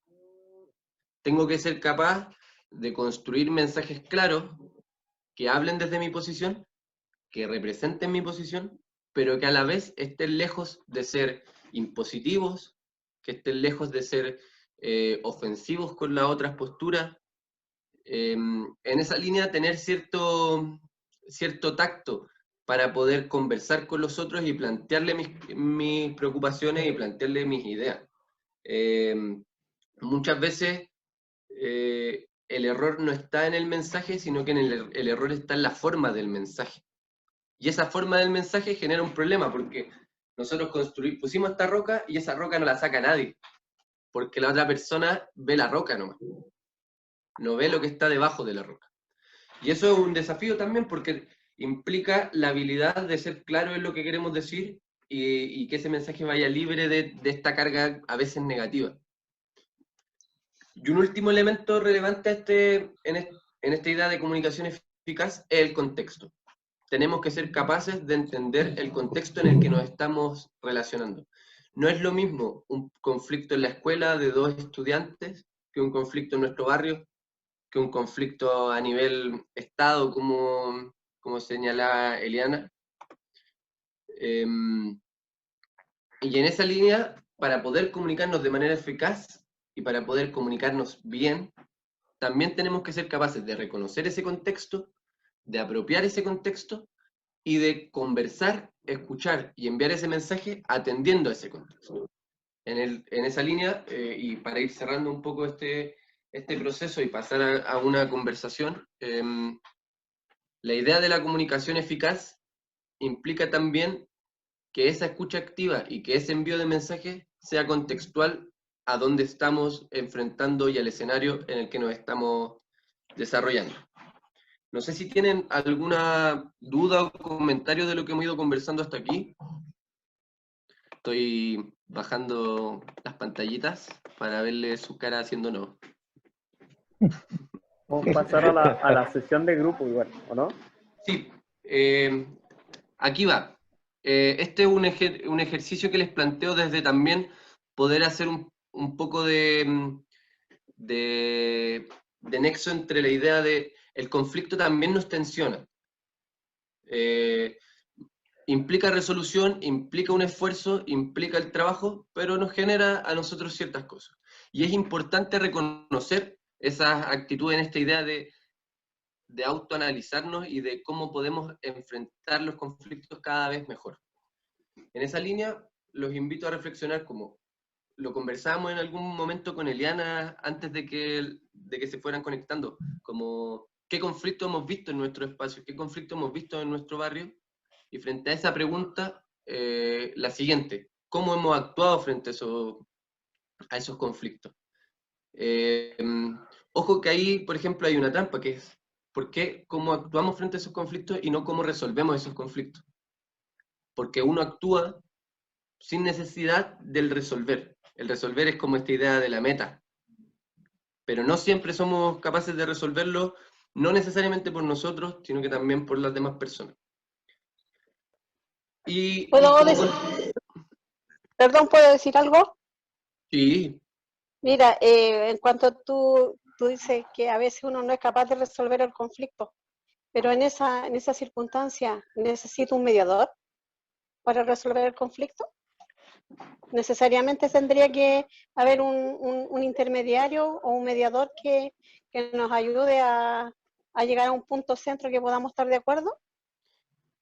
Tengo que ser capaz de construir mensajes claros que hablen desde mi posición, que representen mi posición, pero que a la vez estén lejos de ser impositivos, que estén lejos de ser ofensivos con las otras posturas. En esa línea tener cierto tacto para poder conversar con los otros y plantearle mis preocupaciones y plantearle mis ideas. Muchas veces el error no está en el mensaje, sino que el error está en la forma del mensaje. Y esa forma del mensaje genera un problema, porque nosotros pusimos esta roca y esa roca no la saca nadie, porque la otra persona ve la roca nomás, no ve lo que está debajo de la roca. Y eso es un desafío también, porque implica la habilidad de ser claro en lo que queremos decir y que ese mensaje vaya libre de esta carga a veces negativa. Y un último elemento relevante en esta idea de comunicación eficaz es el contexto. Tenemos que ser capaces de entender el contexto en el que nos estamos relacionando. No es lo mismo un conflicto en la escuela de dos estudiantes que un conflicto en nuestro barrio, que un conflicto a nivel Estado, como señalaba Eliana. Y en esa línea, para poder comunicarnos de manera eficaz y para poder comunicarnos bien, también tenemos que ser capaces de reconocer ese contexto, de apropiar ese contexto y de conversar, escuchar y enviar ese mensaje atendiendo a ese contexto. En esa línea, y para ir cerrando un poco este proceso y pasar a una conversación, la idea de la comunicación eficaz implica también que esa escucha activa y que ese envío de mensaje sea contextual a donde estamos enfrentando y al escenario en el que nos estamos desarrollando. No sé si tienen alguna duda o comentario de lo que hemos ido conversando hasta aquí. Estoy bajando las pantallitas para verle su cara haciendo no. Vamos a pasar a la sesión de grupo igual, ¿o no? Sí, aquí va. Este es un ejercicio que les planteo desde también poder hacer un poco de nexo entre la idea de el conflicto también nos tensiona. Implica resolución, implica un esfuerzo, implica el trabajo, pero nos genera a nosotros ciertas cosas. Y es importante reconocer esas actitudes en esta idea de autoanalizarnos y de cómo podemos enfrentar los conflictos cada vez mejor. En esa línea, los invito a reflexionar como lo conversábamos en algún momento con Eliana antes de que se fueran conectando, como qué conflicto hemos visto en nuestro espacio, qué conflicto hemos visto en nuestro barrio, y frente a esa pregunta, la siguiente, ¿cómo hemos actuado frente a esos conflictos? Ojo que ahí, por ejemplo, hay una trampa, que es cómo actuamos frente a esos conflictos y no cómo resolvemos esos conflictos. Porque uno actúa sin necesidad del resolver. El resolver es como esta idea de la meta. Pero no siempre somos capaces de resolverlo, no necesariamente por nosotros, sino que también por las demás personas. Perdón, ¿puedo decir algo? Sí. Mira, en cuanto tú dices que a veces uno no es capaz de resolver el conflicto, pero en esa circunstancia necesito un mediador para resolver el conflicto. Necesariamente tendría que haber un intermediario o un mediador que nos ayude a llegar a un punto centro que podamos estar de acuerdo.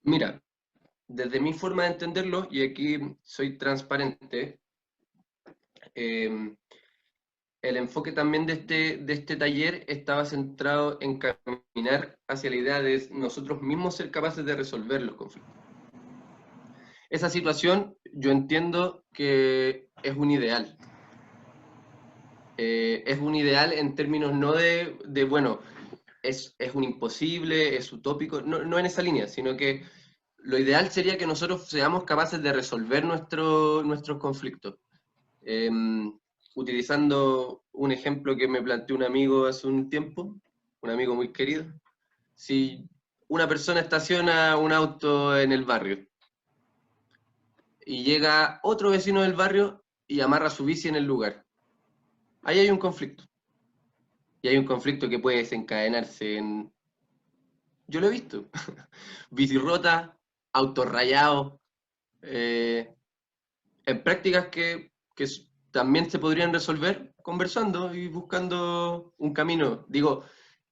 Mira, desde mi forma de entenderlo, y aquí soy transparente, el enfoque también de este taller estaba centrado en caminar hacia la idea de nosotros mismos ser capaces de resolver los conflictos. Esa situación yo entiendo que es un ideal. Es un ideal en términos no de bueno, es un imposible, es utópico, no en esa línea, sino que lo ideal sería que nosotros seamos capaces de resolver nuestros conflictos. Utilizando un ejemplo que me planteó un amigo hace un tiempo, un amigo muy querido. Si una persona estaciona un auto en el barrio y llega otro vecino del barrio y amarra su bici en el lugar, ahí hay un conflicto. Y hay un conflicto que puede desencadenarse en yo lo he visto. Bicirrota, autorrayado, en prácticas que también se podrían resolver conversando y buscando un camino. Digo,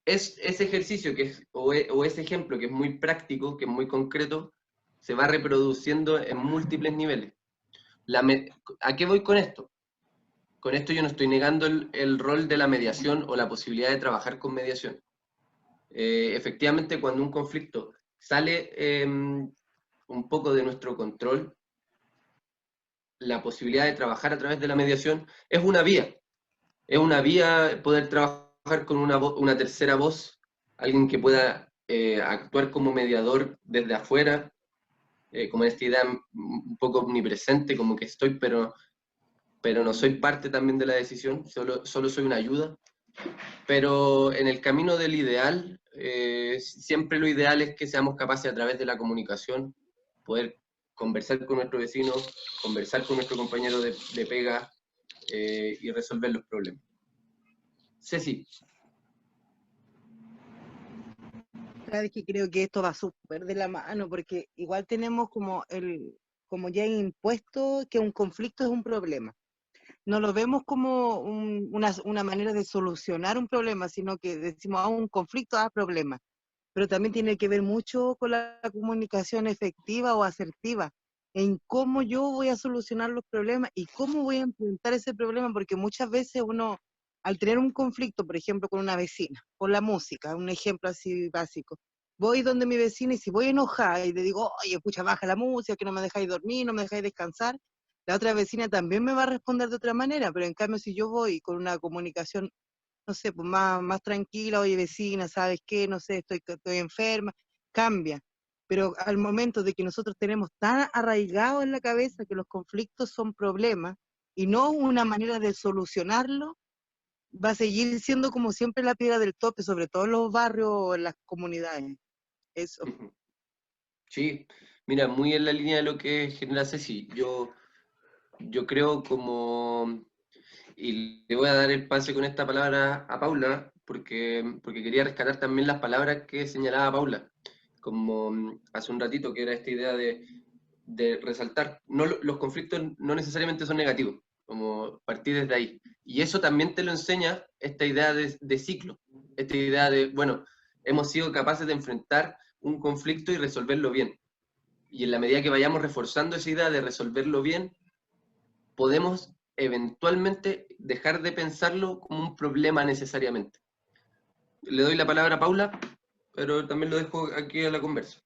es ese ejercicio o ese ejemplo que es muy práctico, que es muy concreto, se va reproduciendo en múltiples niveles. ¿A qué voy con esto? Con esto yo no estoy negando el rol de la mediación o la posibilidad de trabajar con mediación. Efectivamente, cuando un conflicto sale un poco de nuestro control, la posibilidad de trabajar a través de la mediación es una vía. Es una vía poder trabajar con una tercera voz, alguien que pueda actuar como mediador desde afuera, como esta idea un poco omnipresente, como que estoy, pero no soy parte también de la decisión, solo soy una ayuda. Pero en el camino del ideal, siempre lo ideal es que seamos capaces a través de la comunicación, poder conversar con nuestro vecino, conversar con nuestro compañero de pega y resolver los problemas. Ceci. Claro, es que creo que esto va súper de la mano, porque igual tenemos como ya impuesto que un conflicto es un problema. No lo vemos como una manera de solucionar un problema, sino que decimos, un conflicto, problema. Pero también tiene que ver mucho con la comunicación efectiva o asertiva, en cómo yo voy a solucionar los problemas y cómo voy a enfrentar ese problema, porque muchas veces uno, al tener un conflicto, por ejemplo, con una vecina, con la música, un ejemplo así básico, voy donde mi vecina y si voy enojada y le digo, oye, escucha, baja la música, que no me dejáis dormir, no me dejáis descansar, la otra vecina también me va a responder de otra manera, pero en cambio si yo voy con una comunicación, no sé, pues más tranquila, oye vecina, ¿sabes qué? No sé, estoy enferma, cambia. Pero al momento de que nosotros tenemos tan arraigado en la cabeza que los conflictos son problemas y no una manera de solucionarlo, va a seguir siendo como siempre la piedra del tope, sobre todo en los barrios o en las comunidades. Eso. Sí, mira, muy en la línea de lo que genera Ceci. Yo creo como, y le voy a dar el pase con esta palabra a Paula, porque quería rescatar también las palabras que señalaba Paula, como hace un ratito, que era esta idea de resaltar. No, los conflictos no necesariamente son negativos, como partir desde ahí. Y eso también te lo enseña esta idea de ciclo, esta idea de, bueno, hemos sido capaces de enfrentar un conflicto y resolverlo bien. Y en la medida que vayamos reforzando esa idea de resolverlo bien, podemos eventualmente dejar de pensarlo como un problema necesariamente. Le doy la palabra a Paula, pero también lo dejo aquí a la conversa.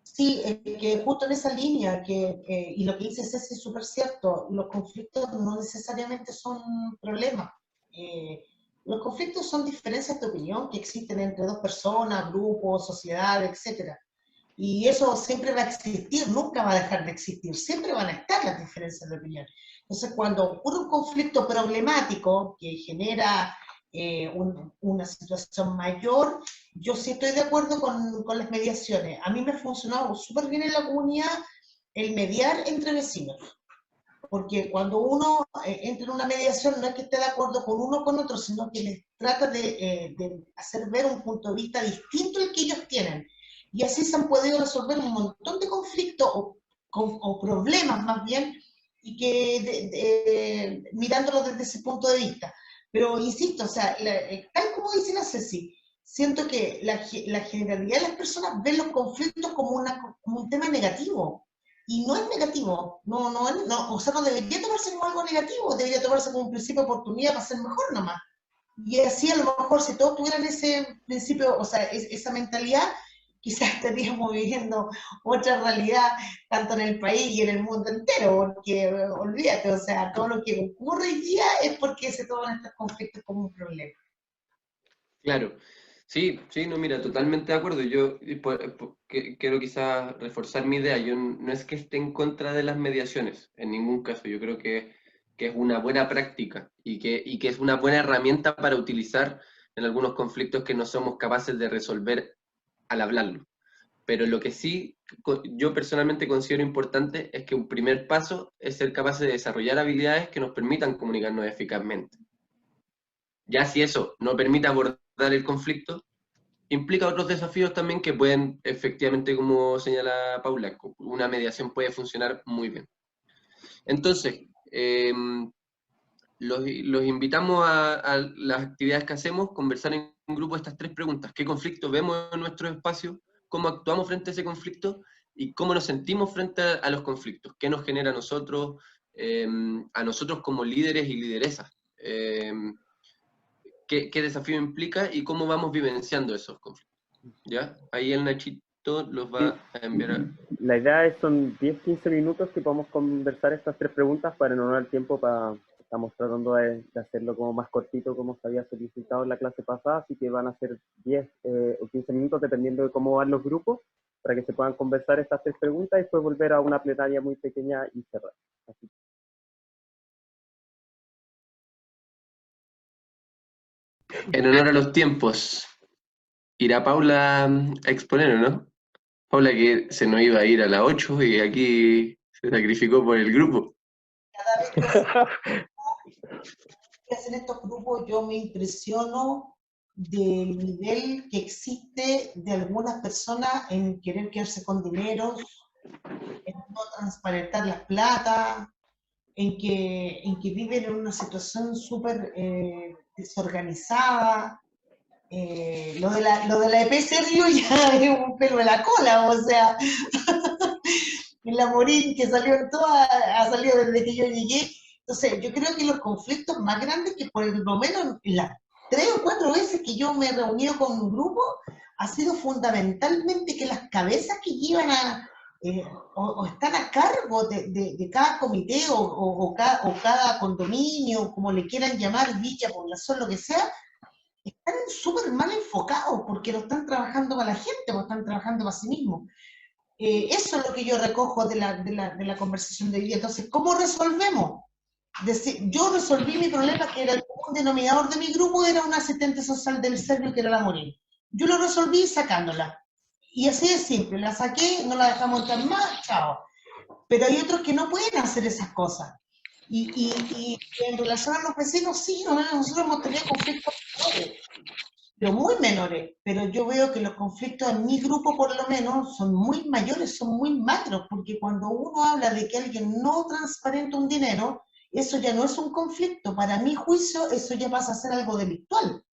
Sí, que justo en esa línea, y lo que dices es súper cierto, los conflictos no necesariamente son problemas. Los conflictos son diferencias de opinión que existen entre dos personas, grupos, sociedades, etc. Y eso siempre va a existir, nunca va a dejar de existir, siempre van a estar las diferencias de opinión. Entonces, cuando ocurre un conflicto problemático que genera una situación mayor, yo sí estoy de acuerdo con las mediaciones. A mí me ha funcionado súper bien en la comunidad el mediar entre vecinos, porque cuando uno entra en una mediación no es que esté de acuerdo con uno o con otro, sino que les trata de hacer ver un punto de vista distinto al que ellos tienen. Y así se han podido resolver un montón de conflictos o problemas más bien, y que mirándolo desde ese punto de vista. Pero insisto, o sea, tal como dice la Ceci, siento que la generalidad de las personas ven los conflictos como un tema negativo. Y no es negativo, o sea, no debería tomarse como algo negativo, debería tomarse como un principio de oportunidad para ser mejor nomás. Y así a lo mejor si todos tuvieran ese principio, o sea, esa mentalidad, quizás estaríamos viviendo otra realidad, tanto en el país y en el mundo entero, porque olvídate, o sea, todo lo que ocurre hoy día es porque se toman estos conflictos como un problema. Claro, sí, sí, no, mira, totalmente de acuerdo. Yo quiero quizás reforzar mi idea. Yo no es que esté en contra de las mediaciones, en ningún caso. Yo creo que es una buena práctica y que es una buena herramienta para utilizar en algunos conflictos que no somos capaces de resolver al hablarlo. Pero lo que sí yo personalmente considero importante es que un primer paso es ser capaces de desarrollar habilidades que nos permitan comunicarnos eficazmente. Ya si eso no permite abordar el conflicto, implica otros desafíos también que pueden, efectivamente, como señala Paula, una mediación puede funcionar muy bien. Entonces, los invitamos a las actividades que hacemos, conversar en grupo estas 3 preguntas. ¿Qué conflicto vemos en nuestro espacio? ¿Cómo actuamos frente a ese conflicto? ¿Y cómo nos sentimos frente a los conflictos? ¿Qué nos genera a nosotros como líderes y lideresas? ¿Qué desafío implica y cómo vamos vivenciando esos conflictos? ¿Ya? Ahí el Nachito los va a enviar. La idea es, son 10-15 minutos que podamos conversar estas 3 preguntas para no dar tiempo para... Estamos tratando de hacerlo como más cortito, como se había solicitado en la clase pasada, así que van a ser 10 o 15 minutos dependiendo de cómo van los grupos, para que se puedan conversar estas 3 preguntas y después volver a una plenaria muy pequeña y cerrar. Así. En honor a los tiempos, ¿irá Paula a exponer o no? Paula, que se nos iba a ir a las 8 y aquí se sacrificó por el grupo. Cada vez que hacen estos grupos yo me impresiono del nivel que existe de algunas personas en querer quedarse con dineros, en no transparentar las plata, en que viven en una situación súper desorganizada. Lo de la EP serio ya es un pelo de la cola, o sea, el Amorín que salió en toda, ha salido desde que yo llegué. Entonces, yo creo que los conflictos más grandes, que por lo menos las 3 o 4 veces que yo me he reunido con un grupo, ha sido fundamentalmente que las cabezas que llevan o están a cargo de cada comité o cada condominio, como le quieran llamar, villa, población, lo que sea, están súper mal enfocados porque no están trabajando para la gente, o están trabajando para sí mismos. Eso es lo que yo recojo de la conversación de hoy día. Entonces, ¿cómo resolvemos? Yo resolví mi problema, que era el común denominador de mi grupo, era una asistente social del Servio, que era la Morín. Yo lo resolví sacándola. Y así de simple, la saqué, no la dejamos entrar más, chao. Pero hay otros que no pueden hacer esas cosas. Y en relación a los vecinos, sí, nosotros hemos tenido conflictos menores, pero muy menores, pero yo veo que los conflictos en mi grupo por lo menos son muy mayores, son muy macros, porque cuando uno habla de que alguien no transparenta un dinero, eso ya no es un conflicto, para mi juicio eso ya pasa a ser algo delictual.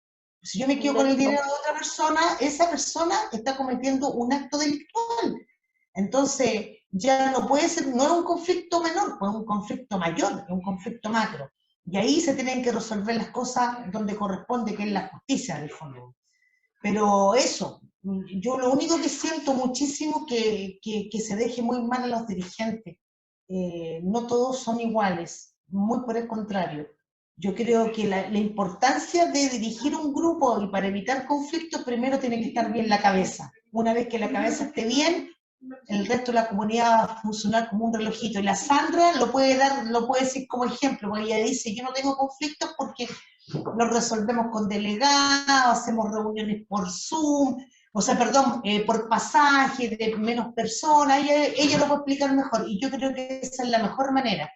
Si yo me quedo con el dinero de otra persona, esa persona está cometiendo un acto delictual. Entonces, ya no puede ser, no es un conflicto menor, pues es un conflicto mayor, es un conflicto macro. Y ahí se tienen que resolver las cosas donde corresponde, que es la justicia, en el fondo. Pero eso, yo lo único que siento muchísimo que se deje muy mal a los dirigentes. No todos son iguales, muy por el contrario. Yo creo que la importancia de dirigir un grupo y para evitar conflictos, primero tiene que estar bien la cabeza. Una vez que la cabeza esté bien, el resto de la comunidad va a funcionar como un relojito. Y la Sandra lo puede decir como ejemplo, porque ella dice, yo no tengo conflictos porque los resolvemos con delegados, hacemos reuniones por Zoom, o sea, perdón, por pasaje de menos personas, ella lo puede explicar mejor, y yo creo que esa es la mejor manera.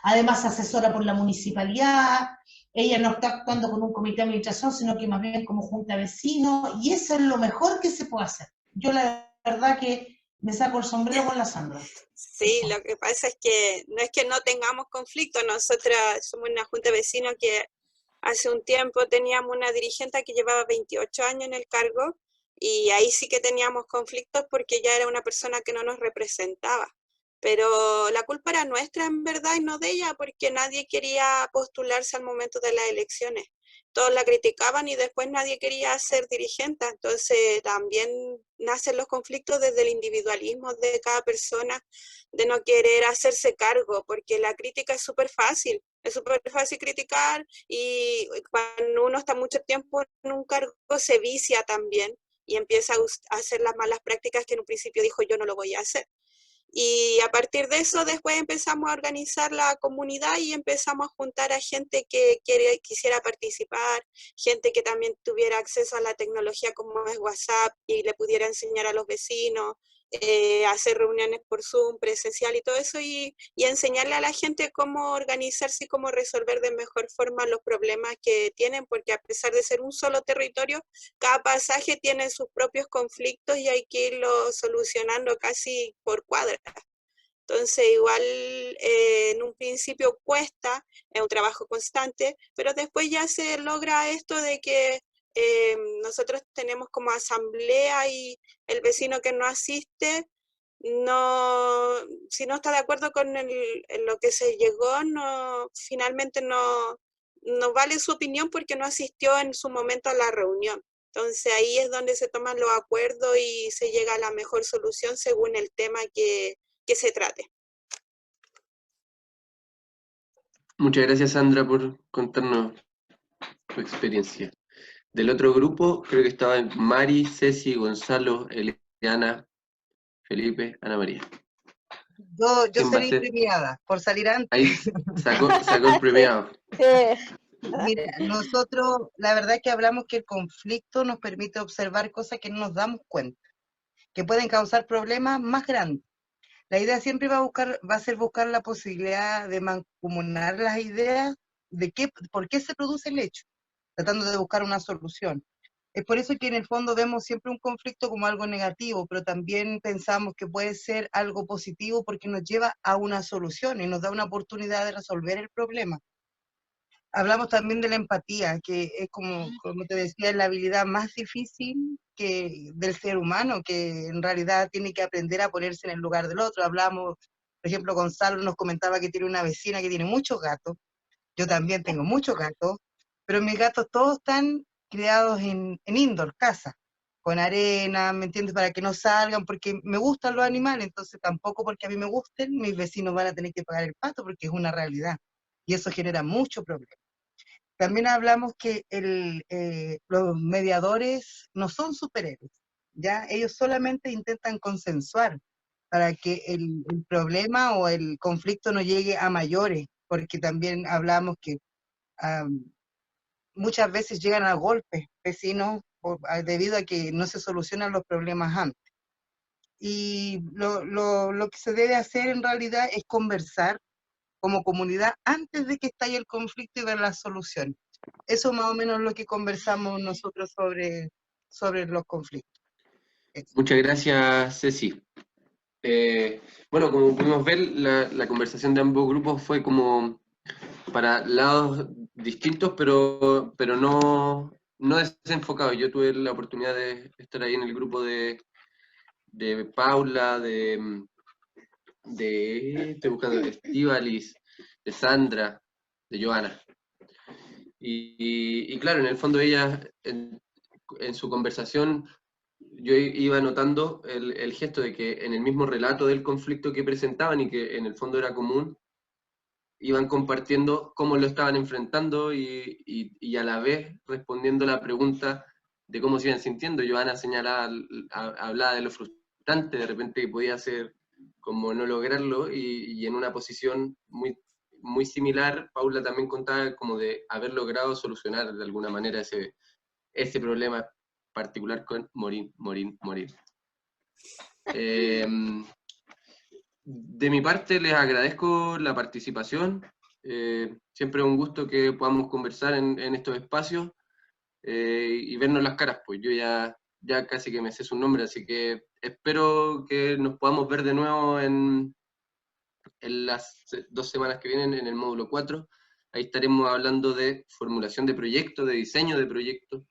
Además, asesora por la municipalidad, ella no está actuando con un comité de administración, sino que más bien como junta de vecinos, y eso es lo mejor que se puede hacer. Yo la verdad que me saco el sombrero con la Sandra. Sí, lo que pasa es que no tengamos conflicto, nosotras somos una junta de vecinos que hace un tiempo teníamos una dirigente que llevaba 28 años en el cargo y ahí sí que teníamos conflictos porque ya era una persona que no nos representaba. Pero la culpa era nuestra en verdad y no de ella porque nadie quería postularse al momento de las elecciones. Todos la criticaban y después nadie quería ser dirigente. Entonces también nacen los conflictos desde el individualismo de cada persona, de no querer hacerse cargo, porque la crítica es súper fácil criticar y cuando uno está mucho tiempo en un cargo se vicia también y empieza a hacer las malas prácticas que en un principio dijo yo no lo voy a hacer. Y a partir de eso después empezamos a organizar la comunidad y empezamos a juntar a gente que quisiera participar, gente que también tuviera acceso a la tecnología como es WhatsApp y le pudiera enseñar a los vecinos. hacer reuniones por Zoom, presencial y todo eso, y enseñarle a la gente cómo organizarse y cómo resolver de mejor forma los problemas que tienen, porque a pesar de ser un solo territorio, cada pasaje tiene sus propios conflictos y hay que irlo solucionando casi por cuadra. Entonces, igual en un principio cuesta, es un trabajo constante, pero después ya se logra esto de que nosotros tenemos como asamblea y el vecino que no asiste, no, si no está de acuerdo con en lo que se llegó, no, finalmente no vale su opinión porque no asistió en su momento a la reunión. Entonces ahí es donde se toman los acuerdos y se llega a la mejor solución según el tema que se trate. Muchas gracias, Sandra, por contarnos tu experiencia. Del otro grupo, creo que estaban Mari, Ceci, Gonzalo, Eliana, Felipe, Ana María. Yo ¿Quién va a salí ser? premiada por salir antes. Ahí sacó el premiado. Mira, nosotros, la verdad es que hablamos que el conflicto nos permite observar cosas que no nos damos cuenta, que pueden causar problemas más grandes. La idea siempre va a ser buscar la posibilidad de mancomunar las ideas de por qué se produce el hecho, tratando de buscar una solución. Es por eso que en el fondo vemos siempre un conflicto como algo negativo, pero también pensamos que puede ser algo positivo porque nos lleva a una solución y nos da una oportunidad de resolver el problema. Hablamos también de la empatía, que es como te decía, es la habilidad más difícil del ser humano, que en realidad tiene que aprender a ponerse en el lugar del otro. Hablamos, por ejemplo, Gonzalo nos comentaba que tiene una vecina que tiene muchos gatos. Yo también tengo muchos gatos, pero mis gatos todos están criados en indoor, casa, con arena, ¿me entiendes? Para que no salgan, porque me gustan los animales, entonces tampoco porque a mí me gusten, mis vecinos van a tener que pagar el pato, porque es una realidad. Y eso genera mucho problema. También hablamos que los mediadores no son superhéroes, ¿ya? Ellos solamente intentan consensuar para que el problema o el conflicto no llegue a mayores, porque también hablamos que muchas veces llegan a golpes vecinos debido a que no se solucionan los problemas antes. Y lo que se debe hacer en realidad es conversar como comunidad antes de que estalle el conflicto y ver las soluciones. Eso más o menos es lo que conversamos nosotros sobre los conflictos. Muchas gracias, Ceci. Bueno, como pudimos ver, la conversación de ambos grupos fue como para lados distintos, pero no desenfocados. Yo tuve la oportunidad de estar ahí en el grupo de Paula, estoy buscando, de Estíbalis, de Sandra, de Joana. Y claro, en el fondo ella, en su conversación, yo iba notando el gesto de que en el mismo relato del conflicto que presentaban y que en el fondo era común, iban compartiendo cómo lo estaban enfrentando y a la vez respondiendo la pregunta de cómo se iban sintiendo. Joana señalaba, hablaba de lo frustrante de repente que podía ser como no lograrlo y en una posición muy similar, Paula también contaba como de haber logrado solucionar de alguna manera ese problema particular con Morín. De mi parte les agradezco la participación, siempre es un gusto que podamos conversar en estos espacios y vernos las caras, pues yo ya casi que me sé su nombre, así que espero que nos podamos ver de nuevo en las 2 semanas que vienen en el módulo 4. Ahí estaremos hablando de formulación de proyectos, de diseño de proyectos,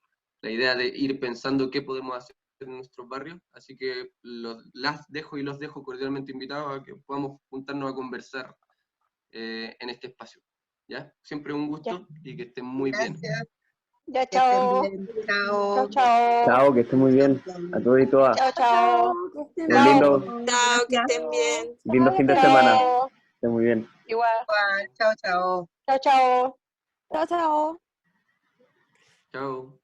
la idea de ir pensando qué podemos hacer en nuestros barrios, así que los dejo cordialmente invitados a que podamos juntarnos a conversar en este espacio. ¿Ya? Siempre un gusto y que estén muy bien. Ya, Que estén chao. bien. Chao. Chao. Chao, que estén muy bien. A todos y todas. Chao, chao. Un lindo, Chao, que estén bien. lindo fin de semana. Que estén muy bien. Igual. Chao, chao. Chao, chao. Chao, chao. Chao.